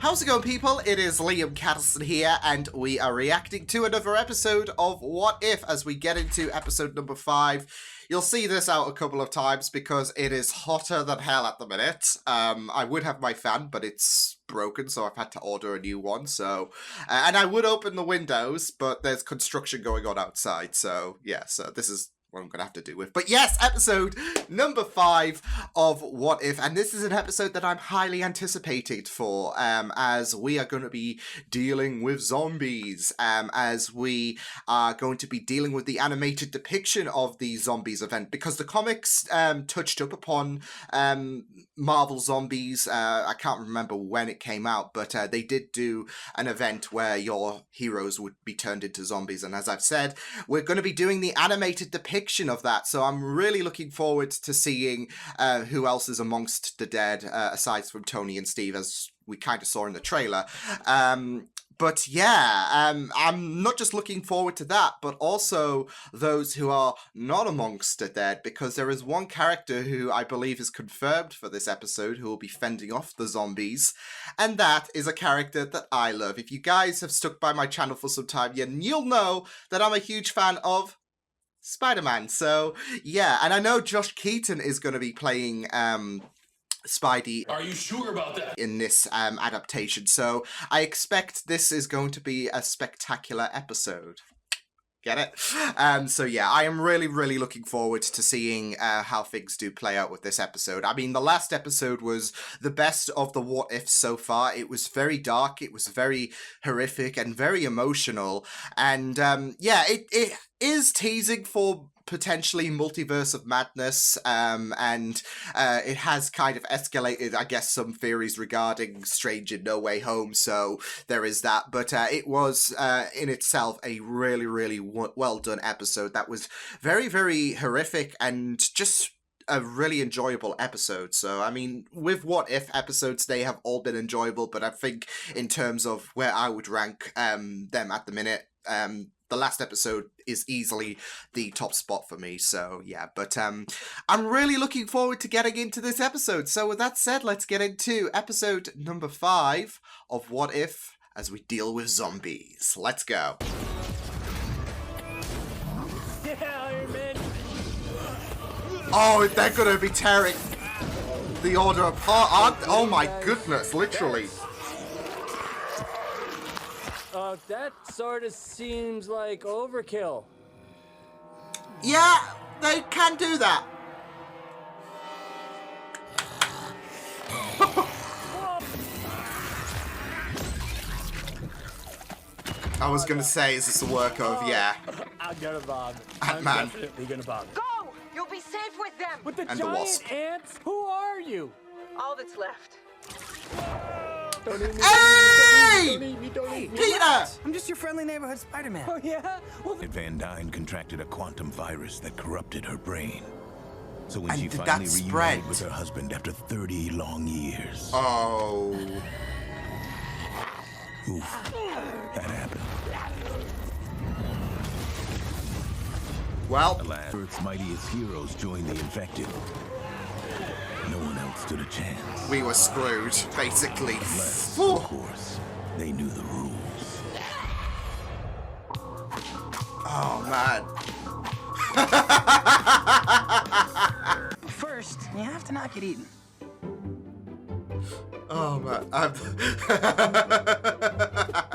How's it going, people? It is Liam Cattleson here, and we are reacting to another episode of What If as we get into episode number 5. You'll see this out a couple of times because it is hotter than hell at the minute. I would have my fan, but it's broken, so I've had to order a new one. So, and I would open the windows, but there's construction going on outside. So, yeah, so this is what I'm going to have to do with. But yes, episode number 5 of What If. And this is an episode that I'm highly anticipated for, as we are going to be dealing with zombies, as we are going to be dealing with the animated depiction of the zombies event, because the comics touched up upon Marvel Zombies. I can't remember when it came out, but they did do an event where your heroes would be turned into zombies. And as I've said, we're going to be doing the animated depiction of that, so I'm really looking forward to seeing who else is amongst the dead, aside from Tony and Steve, as we kind of saw in the trailer. But yeah, I'm not just looking forward to that, but also those who are not amongst the dead, because there is one character who I believe is confirmed for this episode who will be fending off the zombies, and that is a character that I love. If you guys have stuck by my channel for some time, you'll know that I'm a huge fan of Spider-Man. So yeah, and I know Josh Keaton is going to be playing Spidey. Are you sure about that? In this adaptation, so I expect this is going to be a spectacular episode. Get it? So yeah, I am really looking forward to seeing how things do play out with this episode. I mean, the last episode was the best of the What Ifs so far. It was very dark, it was very horrific and very emotional, and yeah, it is teasing for potentially multiverse of madness, and it has kind of escalated, I guess, some theories regarding Strange in No Way Home, so there is that. But it was in itself a really well done episode that was very horrific and just a really enjoyable episode. So I mean, with What If episodes, they have all been enjoyable, but I think in terms of where I would rank them at the minute, the last episode is easily the top spot for me. So yeah, but I'm really looking forward to getting into this episode. So with that said, let's get into episode number 5 of What If as we deal with zombies. Let's go. Yeah, Iron Man. Oh, they're gonna be tearing the Order apart, aren't they? Oh my goodness, literally. That sort of seems like overkill. Yeah, they can do that. I was gonna say, is this a work of, yeah, I'm gonna bomb. Ant-Man. I'm definitely gonna bomb. Go! You'll be safe with them! With the And the Wasp. giant ants? Who are you? All that's left. Don't eat me, Hey! don't eat me, don't eat me. Peter! I'm just your friendly neighborhood Spider-Man. Oh yeah? Well, Van Dyne contracted a quantum virus that corrupted her brain. So when And she did that finally spread? reunited with her husband after 30 long years, Oh. oof, that happened. Well, Alas, Earth's mightiest heroes joined the infected. No one else stood a chance. we were screwed, basically. Unless, Whew. of course, they knew the rules. Oh, man. First, you have to not get eaten. Oh, man. I'm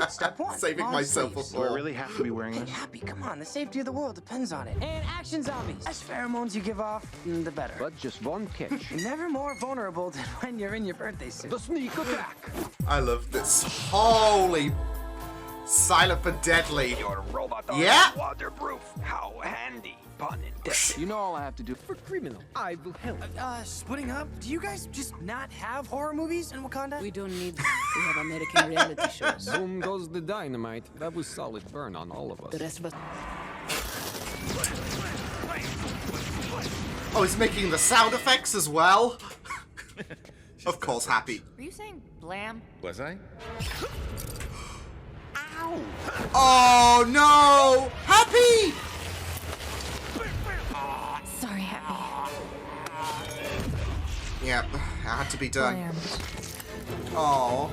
Step 1. saving long myself sleeves. before. have to be wearing Hey, Happy, come on. The safety of the world depends on it. And action zombies. Less pheromones you give off, the better. But just one catch. You're never more vulnerable than when you're in your birthday suit. The sneak attack. I love this. Holy. Silent but deadly. Your robot Yeah. waterproof. How handy. Pun intended. You know all I have to do for criminal. I will help. Splitting up? Do you guys just not have horror movies in Wakanda? We don't need them. We have American reality shows. Boom goes the dynamite. That was solid burn on all of The us. rest of us. Oh, he's making the sound effects as well. Of course, Happy. Were you saying blam? Was I? Ow! Oh, no! Happy! Sorry, Happy. Yep, it had to be done. Blam. Oh.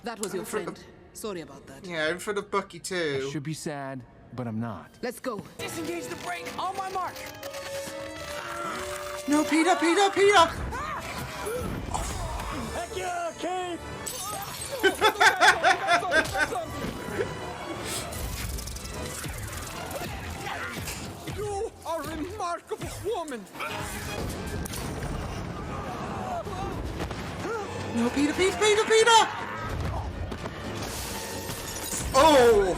That was your front friend. Sorry about that. Yeah, in front of Bucky too. Should be sad, but I'm not. Let's go. Disengage the brake. On my mark. No, Peter, Peter, Peter! Heck yeah, Kate! You are a remarkable woman. No, Peter, Peter, Peter, Peter! Oh!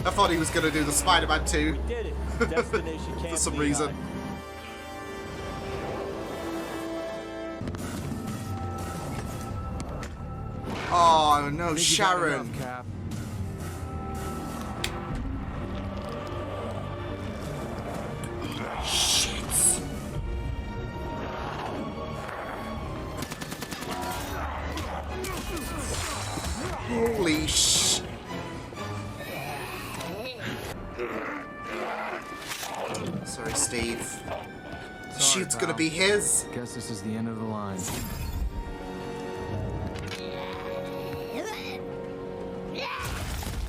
I thought he was going to do the Spider-Man 2 Did it. Destination for can't some be reason. Oh no, Sharon. Cap. Shit. Holy sh... Sorry, Steve. The shield's gonna be his. Guess this is the end of the line.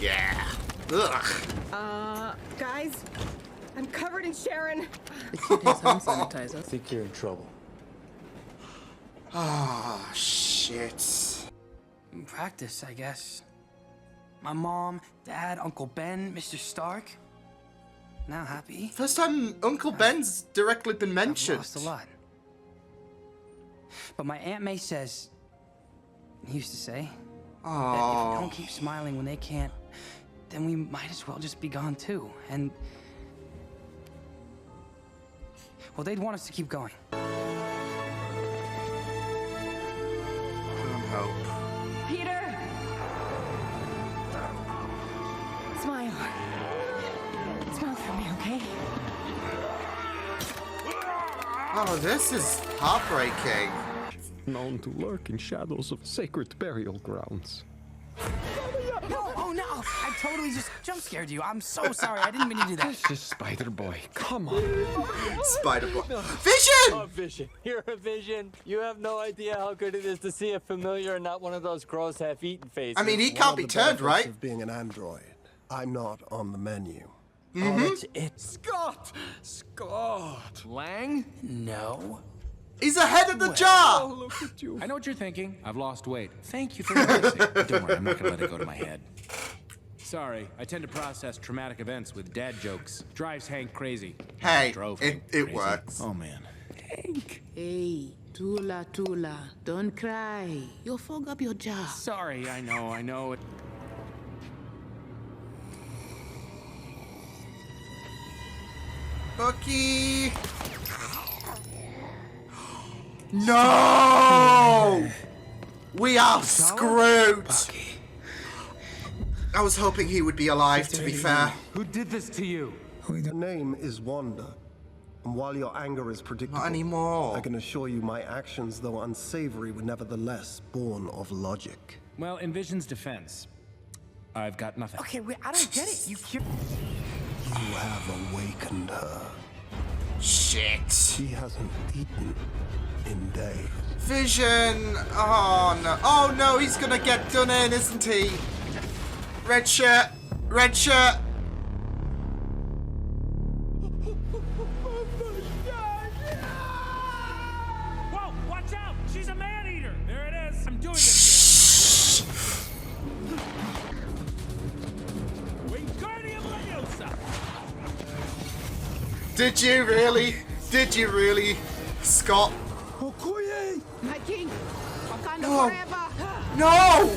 Yeah. Ugh. Guys, I'm covered in Sharon. The kid has hand sanitizer. I think you're in trouble. Oh, shit. Practice, I guess. My mom, Dad, Uncle Ben, Mr. Stark. Now happy. First time Uncle Ben's directly been I've mentioned. lost a lot. But my Aunt May says, used to say, that if we don't keep smiling when they can't, then we might as well just be gone too. And well, they'd want us to keep going. Hope. Peter! Smile. Smile for me, okay? Oh, this is heartbreaking. Known to lurk in shadows of sacred burial grounds. No, oh no! I totally just jump scared you. I'm so sorry. I didn't mean to do that. This is Spider-Boy. Come on. Spider-Boy. Vision! Oh, Vision. You're a Vision. You have no idea how good it is to see a familiar and not one of those gross half-eaten faces. I mean, he can't be turned, right? Of being an android, I'm not on the menu. Oh, that's it. Scott! Scott! Lang? No. He's ahead of the jar! Oh, look at you. I know what you're thinking. I've lost weight. Thank you for noticing. Don't worry, I'm not gonna let it go to my head. Sorry, I tend to process traumatic events with dad jokes. Drives Hank crazy. Hey, Drove it Hank crazy. works. Oh man. Hank. Hey, Tula, Tula, don't cry. You'll fog up your jaw. Sorry, I know. Bucky! No! We are screwed! I was hoping he would be alive, to be fair. Who did this to you? Her name is Wanda. And while your anger is predictable, Not anymore. I can assure you my actions, though unsavory, were nevertheless born of logic. Well, in Vision's defense, I've got nothing. Okay, wait, I don't get it. You You have awakened her. Shit. She hasn't eaten in days. Vision! Oh no. Oh no, he's gonna get done in, isn't he? Red shirt! Red shirt! Whoa, watch out! She's a man-eater! There it is! I'm doing it again! Wingardium Leviosa! Did you really? Did you really, Scott? My king, Wakanda No. forever. No!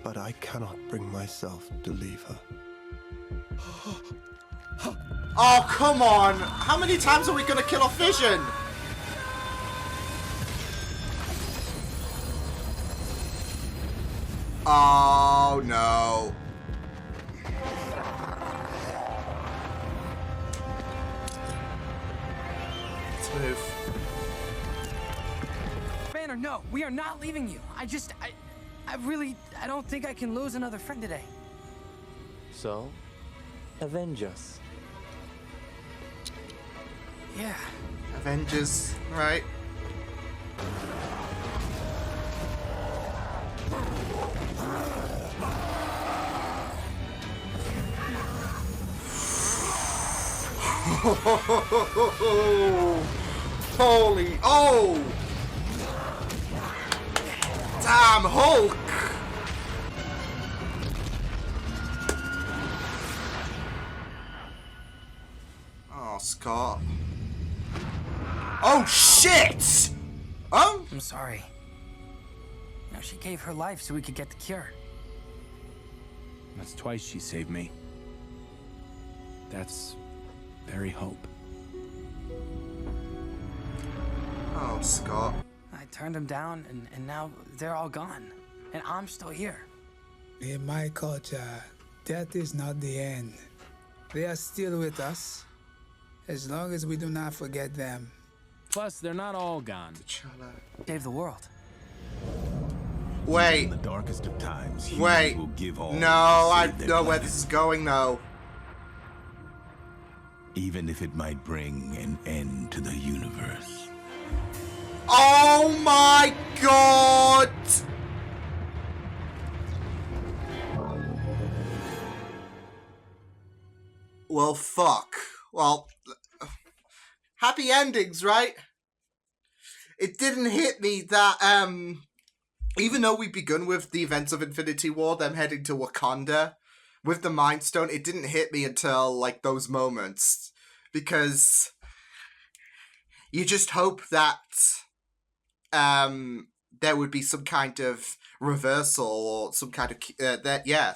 But I cannot bring myself to leave her. Oh, come on! How many times are we gonna kill off Vision? Oh, no. Let's move. Banner, no, we are not leaving you. I don't think I can lose another friend today. So, avenge us. Yeah. Avengers, right? Holy, oh! Damn, Hulk! Oh, Scott. Oh, shit! Oh? I'm sorry. You know, she gave her life so we could get the cure. That's twice she saved me. That's very hope. Oh, Scott. I turned them down, and now they're all gone. And I'm still here. In my culture, death is not the end. They are still with us, as long as we do not forget them. Plus, they're not all gone. Save the world. Wait. In the darkest of times, Wait. will give all No, I to save their know where planet. this is going, though. Even if it might bring an end to the universe. Oh my god! Well, fuck. Well, happy endings, right? It didn't hit me that, even though we've begun with the events of Infinity War, them heading to Wakanda, with the Mind Stone, it didn't hit me until, like, those moments. Because you just hope that, there would be some kind of reversal or some kind of,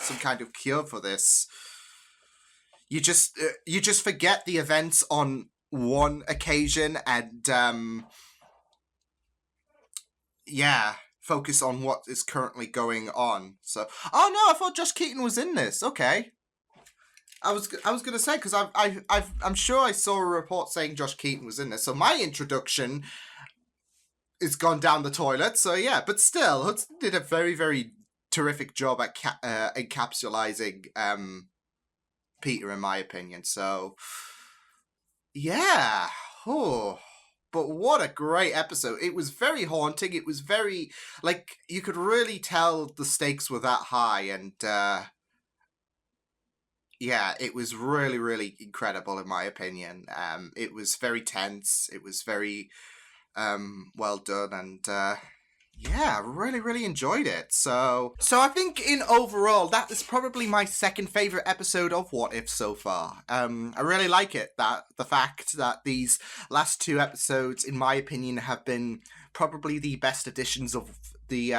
some kind of cure for this. You just forget the events on one occasion and, focus on what is currently going on. So, oh no, I thought Josh Keaton was in this. Okay, I was gonna say, because I'm sure I saw a report saying Josh Keaton was in this. So my introduction is gone down the toilet. So yeah, but still, Hudson did a very, very terrific job at encapsulating Peter, in my opinion. So yeah, oh. But what a great episode. It was very haunting. It was very, like, you could really tell the stakes were that high. And, it was really, really incredible, in my opinion. It was very tense. It was very well done. And, I really, really enjoyed it. So I think in overall, that is probably my second favorite episode of What If so far. I really like it, that the fact that these last two episodes, in my opinion, have been probably the best additions of the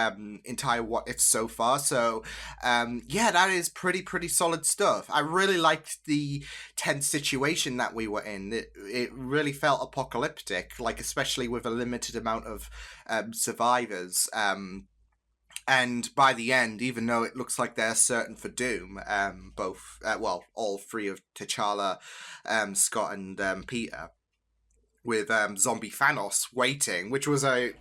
entire What If so far. So that is pretty solid stuff. I really liked the tense situation that we were in. It really felt apocalyptic, like, especially with a limited amount of survivors. And by the end, even though it looks like they're certain for doom, all three of T'Challa, Scott, and Peter, with zombie Thanos waiting, which was a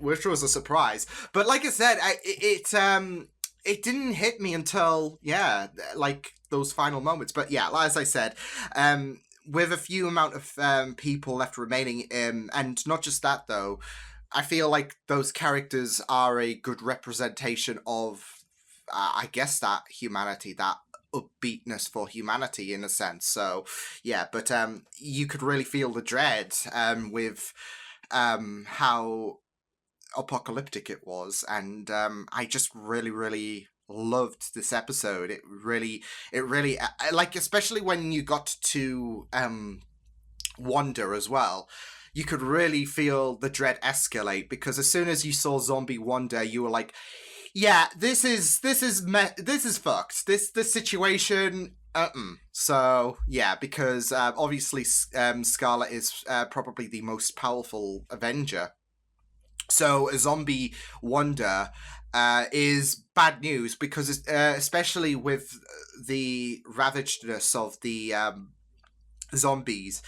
surprise. But like I said, it didn't hit me until like those final moments. But yeah, as I said, with a few amount of people left remaining, and not just that though, I feel like those characters are a good representation of, I guess, that humanity, that upbeatness for humanity in a sense. So yeah, but you could really feel the dread with how apocalyptic it was, and I just really loved this episode. It really like, especially when you got to Wanda as well, you could really feel the dread escalate, because as soon as you saw zombie Wanda, you were like, yeah, this is fucked. This situation, So yeah, because obviously Scarlet is probably the most powerful Avenger. So a zombie Wanda is bad news, because especially with the ravagedness of the zombies,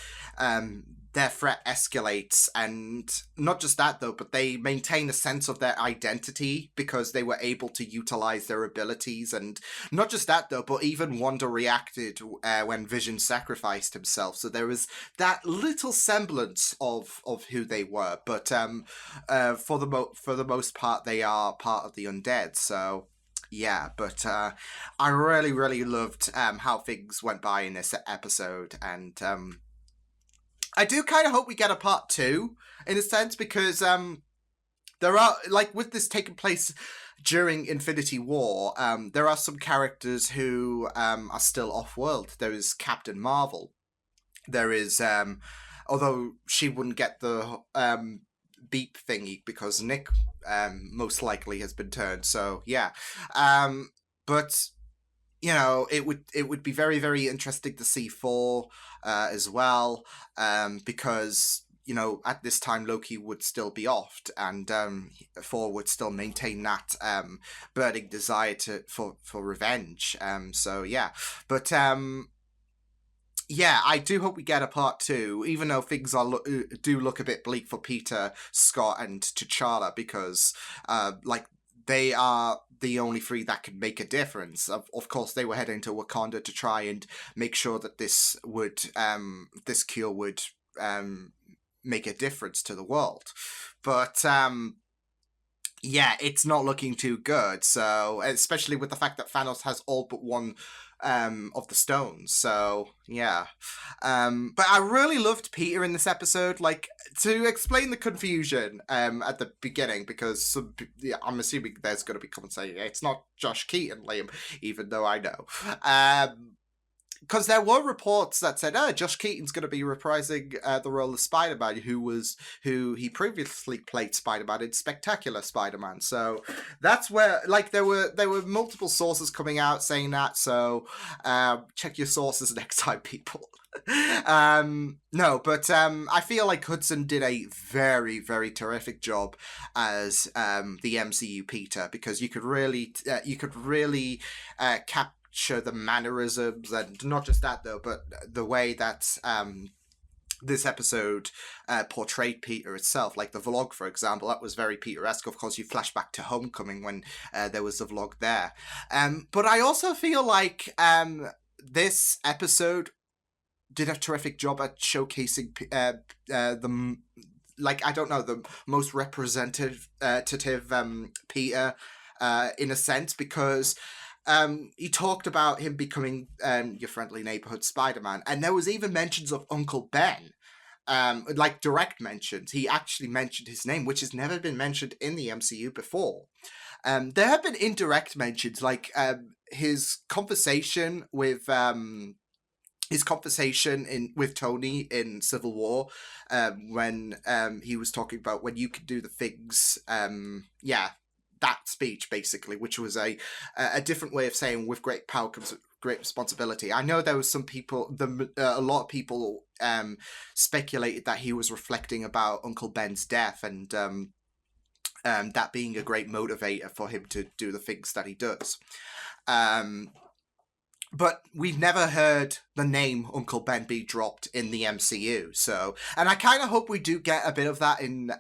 their threat escalates, and not just that though, but they maintain a sense of their identity because they were able to utilize their abilities. And not just that though, but even Wanda reacted when Vision sacrificed himself, so there was that little semblance of who they were. But for the most part, they are part of the undead. So yeah, but I really loved how things went by in this episode, and I do kind of hope we get a part 2 in a sense, because there are, like, with this taking place during Infinity War, there are some characters who are still off-world. There is Captain Marvel. There is, although she wouldn't get the beep thingy because Nick most likely has been turned. So yeah, but you know, it would be very interesting to see Thor as well, because you know, at this time Loki would still be off, and Thor would still maintain that burning desire for revenge. So yeah, but yeah, I do hope we get a part 2, even though things do look a bit bleak for Peter, Scott, and T'Challa, because like, they are the only 3 that can make a difference. Of course, they were heading to Wakanda to try and make sure that this cure would make a difference to the world. But yeah, it's not looking too good. So, especially with the fact that Thanos has all but one of the stones. So yeah, but I really loved Peter in this episode. Like, to explain the confusion at the beginning, because I'm assuming there's going to be comments saying it's not Josh Keaton, Liam, even though I know. Because there were reports that said, Josh Keaton's going to be reprising the role of Spider-Man, who he previously played Spider-Man in Spectacular Spider-Man. So that's where, like, there were multiple sources coming out saying that. So check your sources next time, people. No, but I feel like Hudson did a very terrific job as the MCU Peter, because you could really capture the mannerisms, and not just that though, but the way that this episode portrayed Peter itself. Like the vlog, for example, that was very Peter-esque. Of course, you flash back to Homecoming when there was the vlog there. But I also feel like this episode did a terrific job at showcasing the, like, I don't know, the most representative Peter in a sense, because he talked about him becoming your friendly neighborhood Spider-Man, and there was even mentions of Uncle Ben, like direct mentions. He actually mentioned his name, which has never been mentioned in the MCU before. There have been indirect mentions, like his conversation with with Tony in Civil War, when he was talking about when you can do the things, that speech basically, which was a different way of saying with great power comes great responsibility. I know there was some people, a lot of people speculated that he was reflecting about Uncle Ben's death, and that being a great motivator for him to do the things that he does. But we've never heard the name Uncle Ben be dropped in the MCU. So, and I kind of hope we do get a bit of that in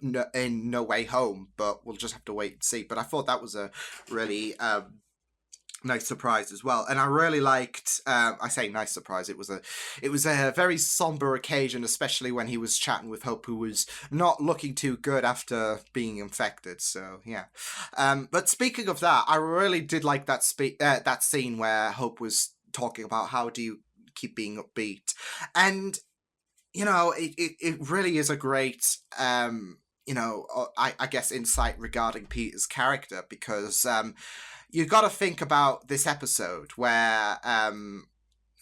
No Way Home, but we'll just have to wait and see. But I thought that was a really nice surprise as well, and I really liked. I say nice surprise. It was a very somber occasion, especially when he was chatting with Hope, who was not looking too good after being infected. So yeah. But speaking of that, I really did like that that scene where Hope was talking about how do you keep being upbeat, and you know, it really is a great you know, I guess insight regarding Peter's character, because you got to think about this episode where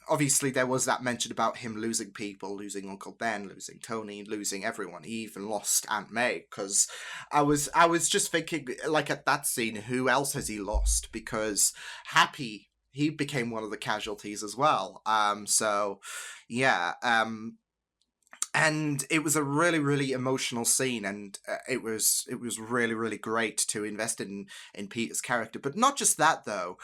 obviously there was that mention about him losing people, losing Uncle Ben, losing Tony, losing everyone. He even lost Aunt May, because I was just thinking, like, at that scene, who else has he lost? Because Happy, he became one of the casualties as well. So yeah. And it was a really emotional scene, and it was really great to invest in Peter's character. But not just that though.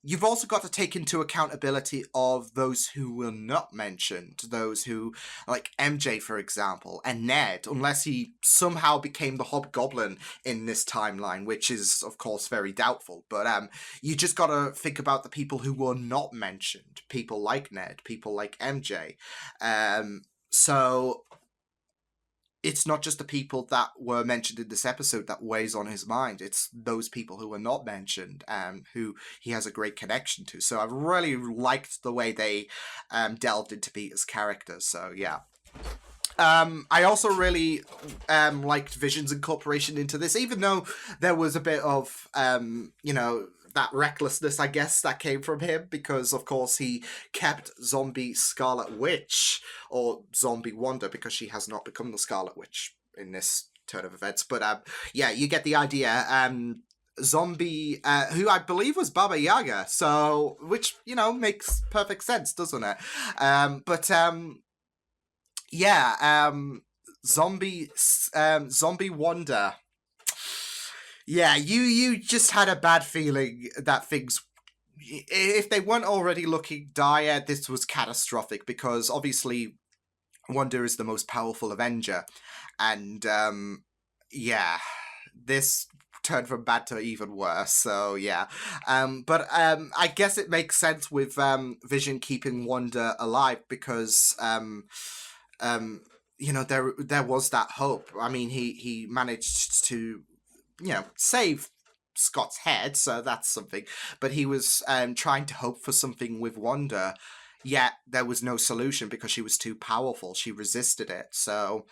you've also got to take into accountability of those who were not mentioned, those who, like MJ, for example, and Ned, unless he somehow became the Hobgoblin in this timeline, which is, of course, very doubtful. But you just got to think about the people who were not mentioned, people like Ned, people like MJ. So it's not just the people that were mentioned in this episode that weighs on his mind. It's those people who were not mentioned, who he has a great connection to. So I really liked the way they delved into Peter's character. So yeah. I also really liked Vision's incorporation into this, even though there was a bit of, that recklessness, I guess, that came from him, because, of course, he kept zombie Scarlet Witch, or zombie Wanda, because she has not become the Scarlet Witch in this turn of events. But, yeah, you get the idea. Zombie, who I believe was Baba Yaga, so, which, makes perfect sense, doesn't it? Zombie Wanda. Yeah, you just had a bad feeling that things, if they weren't already looking dire, this was catastrophic, because obviously Wanda is the most powerful Avenger, and this turned from bad to even worse. So yeah, but I guess it makes sense with Vision keeping Wanda alive, because there was that hope. I mean, he managed to save Scott's head, so that's something. But he was trying to hope for something with Wanda, yet there was no solution because she was too powerful. She resisted it. So,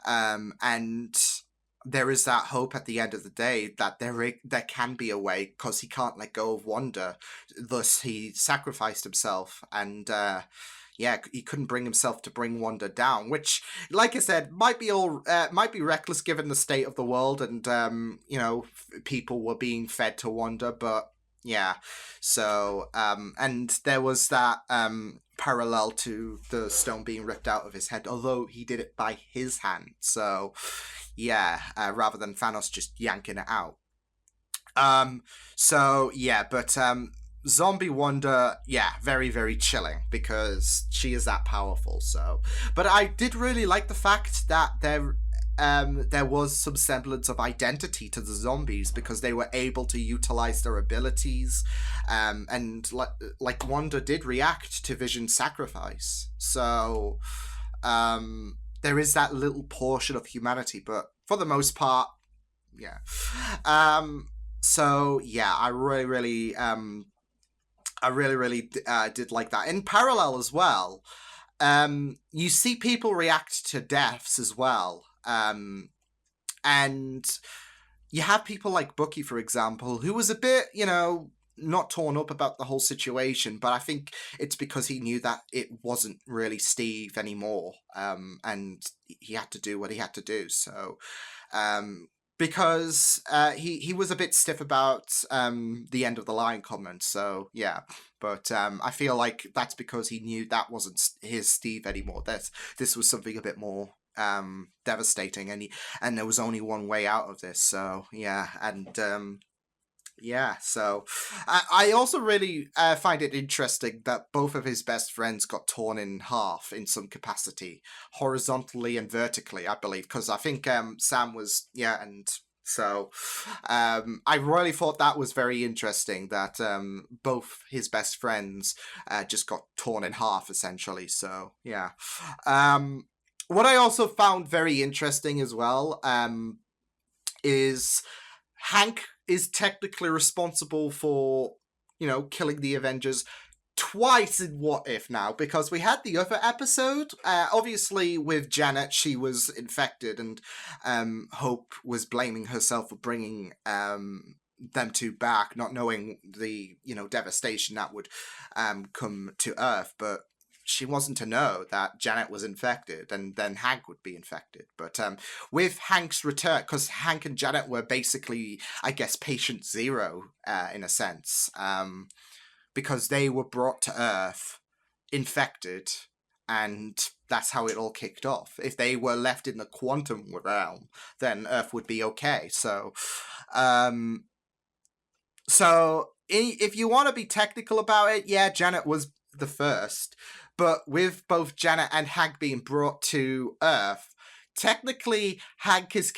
and there is that hope at the end of the day that there can be a way, because he can't let go of Wanda. Thus, he sacrificed himself, and he couldn't bring himself to bring Wanda down, which, like I said, might be reckless given the state of the world, and people were being fed to Wanda. But yeah, so and there was that parallel to the stone being ripped out of his head, although he did it by his hand. So yeah, rather than Thanos just yanking it out. Zombie Wanda, yeah, very, very chilling, because she is that powerful. So, but I did really like the fact that there was some semblance of identity to the zombies, because they were able to utilize their abilities, and like Wanda did react to Vision's sacrifice. So, there is that little portion of humanity, but for the most part, yeah. So yeah, I really did like that. In parallel as well, you see people react to deaths as well. And you have people like Bucky, for example, who was a bit, not torn up about the whole situation, but I think it's because he knew that it wasn't really Steve anymore, and he had to do what he had to do. So, because he was a bit stiff about the end of the line comment. So yeah, but I feel like that's because he knew that wasn't his Steve anymore. This was something a bit more devastating, and there was only one way out of this. So yeah, and so I also really find it interesting that both of his best friends got torn in half in some capacity, horizontally and vertically, I believe, because I think Sam was, and so I really thought that was very interesting, that both his best friends just got torn in half, essentially. So yeah. What I also found very interesting as well is Hank is technically responsible for, killing the Avengers twice in What If now, because we had the other episode, obviously with Janet, she was infected, and Hope was blaming herself for bringing them two back, not knowing the, devastation that would come to Earth, but she wasn't to know that Janet was infected, and then Hank would be infected. But with Hank's return, because Hank and Janet were basically, I guess, patient zero in a sense, because they were brought to Earth infected, and that's how it all kicked off. If they were left in the quantum realm, then Earth would be okay. So if you want to be technical about it, yeah, Janet was the first. But with both Janet and Hank being brought to Earth, technically Hank is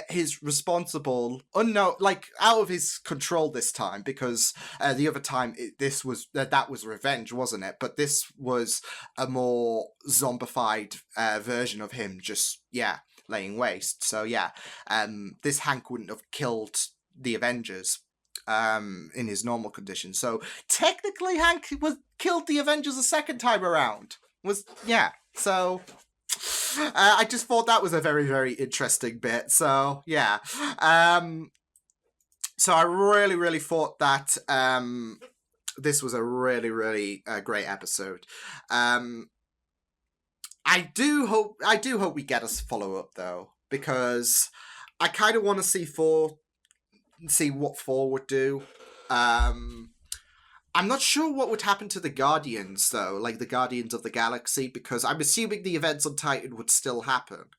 his responsible, unknown, like out of his control this time, because the other time that was revenge, wasn't it? But this was a more zombified version of him, just laying waste. So this Hank wouldn't have killed the Avengers in his normal condition. So technically Hank killed the Avengers a second time around. So I just thought that was a very, very interesting bit. So so I really, really thought that this was a really, really great episode. I do hope we get a follow-up though, because I kind of want to see what 4 would do. I'm not sure what would happen to the Guardians, though, like the Guardians of the Galaxy, because I'm assuming the events on Titan would still happen.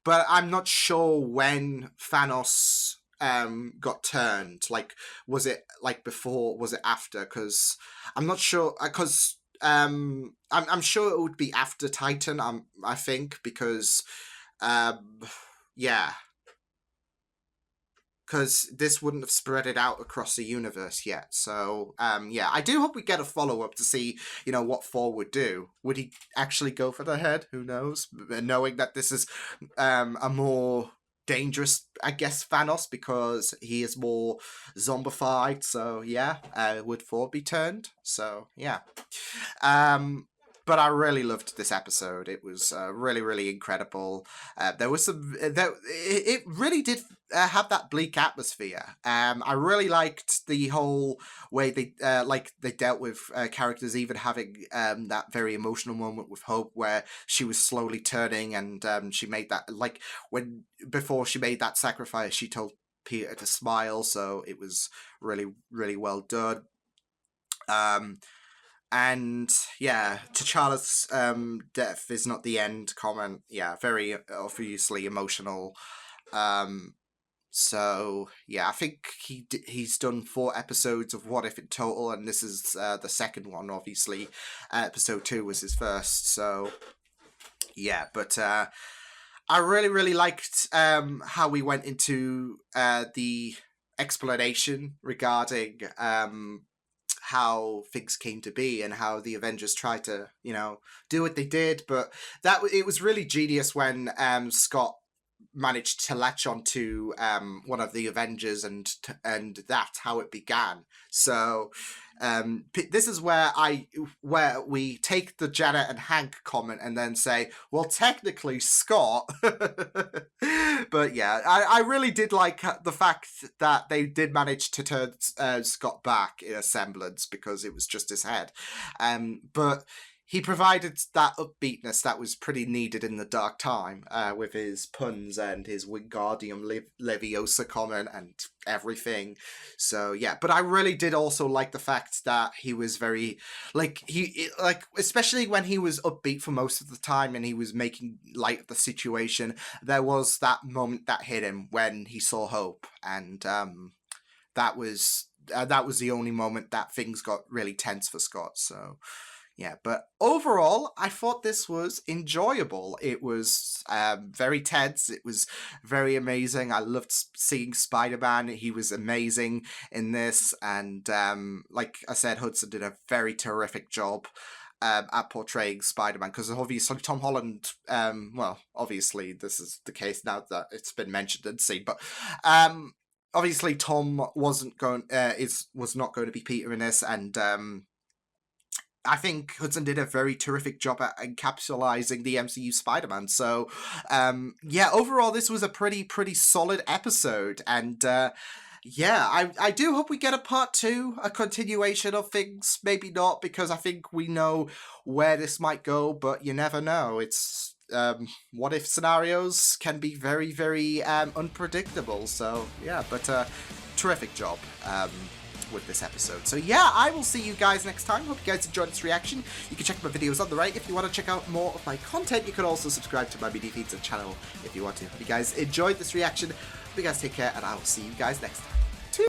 But I'm not sure when Thanos got turned. Like, was it like before? Was it after? Because I'm not sure. Because I'm sure it would be after Titan. I think because because this wouldn't have spread it out across the universe yet. So, I do hope we get a follow-up to see, what 4 would do. Would he actually go for the head? Who knows? Knowing that this is a more dangerous, I guess, Thanos, because he is more zombified. So, would 4 be turned? So, but I really loved this episode. It was really, really incredible. There was it really did have that bleak atmosphere. I really liked the whole way they dealt with characters, even having that very emotional moment with Hope, where she was slowly turning, and she made that, before she made that sacrifice, she told Peter to smile. So it was really, really well done. And T'Challa's death is not the end comment. Very obviously emotional. So I think he's done 4 episodes of What If in total, and this is the second one. Obviously, episode 2 was his first. So but I really, really liked how we went into the explanation regarding how things came to be and how the Avengers tried to, do what they did. But it was really genius when Scott managed to latch onto one of the Avengers, and that's how it began. So this is where we take the Janet and Hank comment and then say, well, technically Scott. But I really did like the fact that they did manage to turn Scott back in a semblance, because it was just his head. But he provided that upbeatness that was pretty needed in the dark time, with his puns and his Wingardium Leviosa comment and everything. So but I really did also like the fact that he was very especially when he was upbeat for most of the time and he was making light of the situation, there was that moment that hit him when he saw Hope, and that was the only moment that things got really tense for Scott. So but overall, I thought this was enjoyable. It was very tense. It was very amazing. I loved seeing Spider-Man. He was amazing in this. And like I said, Hudson did a very terrific job at portraying Spider-Man, because obviously Tom Holland, obviously this is the case now that it's been mentioned and seen, but obviously Tom was not going to be Peter in this, and I think Hudson did a very terrific job at encapsulating the MCU Spider-Man. So, overall, this was a pretty solid episode. And, I do hope we get a part 2, a continuation of things. Maybe not, because I think we know where this might go, but you never know. It's, what if scenarios can be very, very unpredictable. So, but terrific job. With this episode. So I will see you guys next time. Hope you guys enjoyed this reaction. You can check my videos on the right if you want to check out more of my content. You can also subscribe to my media feeds and channel if you want to. Hope you guys enjoyed this reaction. Hope you guys take care, and I will see you guys next time.